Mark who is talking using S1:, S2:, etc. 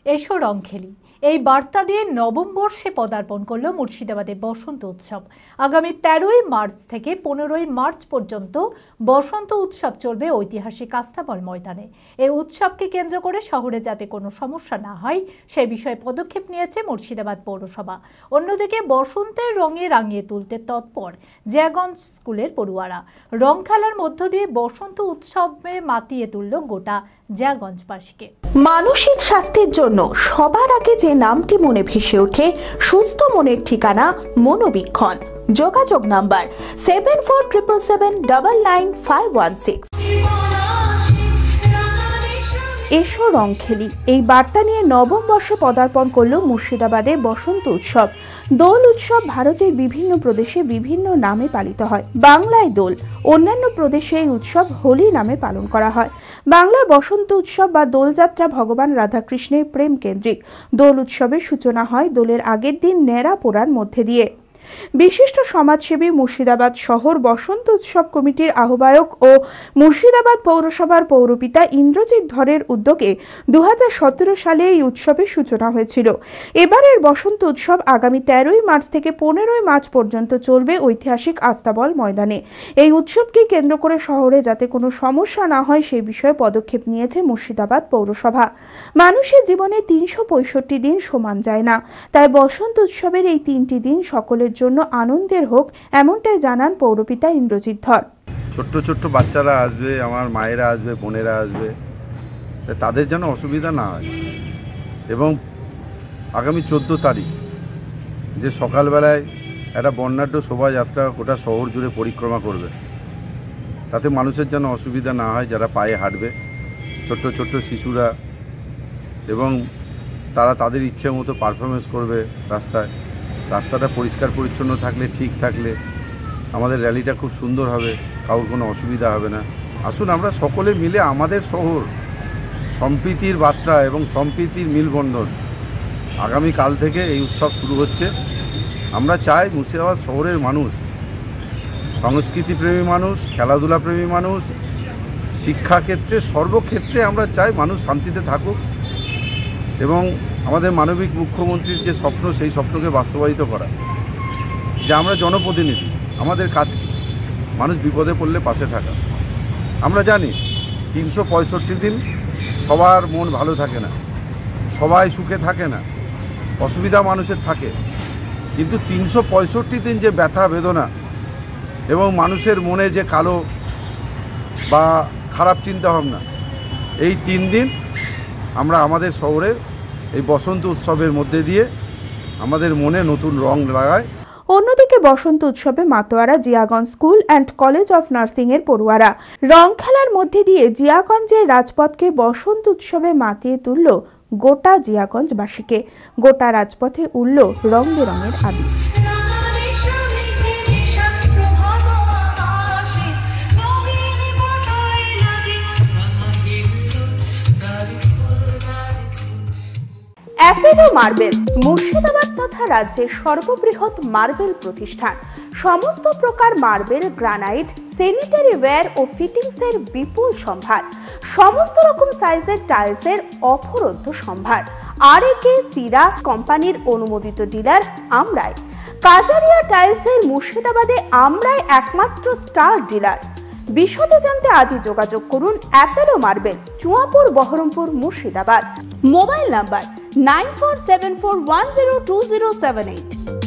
S1: এসো রং খেলি এই বার্তা দিয়ে নবম বর্ষে পদার্পণ করল মুর্শিদাবাদের বসন্ত উৎসব। আগামী 13ই মার্চ থেকে 15ই মার্চ পর্যন্ত বসন্ত উৎসব চলবে ঐতিহাসিক আস্তাবল ময়দানে। এই উৎসবকে কেন্দ্র করে শহরে যাতে কোনো সমস্যা না হয় সেই বিষয়ে পদক্ষেপ নিয়েছে মুর্শিদাবাদ পৌরসভা। অন্যদিকে বসন্তের রঙে রাঙিয়ে তুলতে তৎপর জিয়াগঞ্জ স্কুলের পড়ুয়ারা। রং খেলার মধ্য দিয়ে বসন্ত উৎসবে মাতিয়ে তুলল গোটা জিয়াগঞ্জবাসীকে।
S2: মানসিক স্বাস্থ্যের জন্য সবার আগে যে নামটি মনে ভেসে ওঠে সুস্থ মনের ঠিকানা মনোবীক্ষণ। যোগাযোগ নাম্বার 7477799516। এসো রং খেলি এই বার্তা নিয়ে নবম বর্ষে পদার্পণ করল মুর্শিদাবাদে বসন্ত উৎসব। দোল উৎসব ভারতের বিভিন্ন প্রদেশে বিভিন্ন নামে পালিত হয়। বাংলায় দোল, অন্যান্য প্রদেশে এই উৎসব হোলি নামে পালন করা হয়। বাংলার বসন্ত উৎসব বা দোলযাত্রা ভগবান রাধাকৃষ্ণের প্রেম কেন্দ্রিক। দোল উৎসবের সূচনা হয় দোলের আগের দিন ন্যাড়া পোড়ার মধ্যে দিয়ে। বিশিষ্ট সমাজসেবী মুর্শিদাবাদ শহর বসন্ত উৎসব কমিটির আহ্বায়ক ও মুর্শিদাবাদ পৌরসভার পৌরপিতা ইন্দ্রজিৎ ধরের উদ্যোগে 2017 সালে এই উৎসবের সূচনা হয়েছিল। এবারের বসন্ত উৎসব আগামী 13ই মার্চ থেকে 15ই মার্চ পর্যন্ত চলবে ঐতিহাসিক আস্তাবল ময়দানে। এই উৎসবকে কেন্দ্র করে শহরে যাতে কোনো সমস্যা না হয় সেই বিষয়ে পদক্ষেপ নিয়েছে মুর্শিদাবাদ পৌরসভা। মানুষের জীবনে 365 দিন সমান যায় না, তাই বসন্ত উৎসবের এই 3টি দিন সকলের জন্য আনন্দের হোক, এমনটাই জানান পৌরপিতা ইন্দ্রজিৎ ধর।
S3: ছোট্ট ছোট্ট বাচ্চারা আসবে, আমার মায়েরা আসবে, বোনেরা আসবে, তাদের যেন অসুবিধা না হয়। এবং আগামী 14 তারিখ যে সকালবেলায় একটা বর্ণাঢ্য শোভাযাত্রা গোটা শহর জুড়ে পরিক্রমা করবে, তাতে মানুষের যেন অসুবিধা না হয় যারা পায়ে হাঁটবে, ছোট্ট ছোট্ট শিশুরা, এবং তারা তাদের ইচ্ছে মতো পারফরমেন্স করবে রাস্তায়। রাস্তাটা পরিষ্কার পরিচ্ছন্ন থাকলে, ঠিক থাকলে আমাদের র্যালিটা খুব সুন্দর হবে, কারোর কোনো অসুবিধা হবে না। আসুন আমরা সকলে মিলে আমাদের শহর সম্প্রীতির বার্তা এবং সম্প্রীতির মিলবন্ধন। আগামীকাল থেকে এই উৎসব শুরু হচ্ছে। আমরা চাই মুর্শিদাবাদ শহরের মানুষ সংস্কৃতিপ্রেমী মানুষ, খেলাধুলাপ্রেমী মানুষ, শিক্ষাক্ষেত্রে সর্বক্ষেত্রে আমরা চাই মানুষ শান্তিতে থাকুক এবং আমাদের মানবিক মুখ্যমন্ত্রীর যে স্বপ্ন সেই স্বপ্নকে বাস্তবায়িত করা। যে আমরা জনপ্রতিনিধি, আমাদের কাজ কি? মানুষ বিপদে পড়লে পাশে থাকা। আমরা জানি 365 দিন সবার মন ভালো থাকে না, সবাই সুখে থাকে না, অসুবিধা মানুষের থাকে, কিন্তু 365 দিন যে ব্যথা বেদনা এবং মানুষের মনে যে কালো বা খারাপ চিন্তাভাবনা, এই 3 দিন আমরা আমাদের শহরে এই বসন্ত উৎসবের মধ্যে দিয়ে আমাদের মনে নতুন রং লাগায়।
S2: অন্যদিকে বসন্ত উৎসবে মাতোয়ারা Jiaganj school and college of nursing এর পড়ুয়ারা রং খেলার মধ্যে দিয়ে জিয়াগঞ্জের রাজপথকে বসন্ত উৎসবে মাতিয়ে তুলল গোটা জিয়াগঞ্জবাসীকে। গোটা রাজপথে উড়ল রং বেরঙের আবি। অ্যাপেলো মার্বেল মুর্শিদাবাদ তথা রাজ্যের সর্ববৃহৎ মার্বেল প্রতিষ্ঠান। সমস্ত প্রকার মার্বেল, গ্রানাইট, স্যানিটারি ওয়্যার ও ফিটিংসের বিপুল সম্ভার, সমস্ত রকম সাইজের টাইলসের অফুরন্ত সম্ভার। আর.এ.কে সিরা কোম্পানির অনুমোদিত ডিলার আমরাই। কাজারিয়া টাইলসের মুর্শিদাবাদে আমরাই একমাত্র স্টার ডিলার। বিশদে জানতে আজই যোগাযোগ করুন Apollo marble, Chuapur, Baharampur, Murshidabad. Mobile number 9474102078।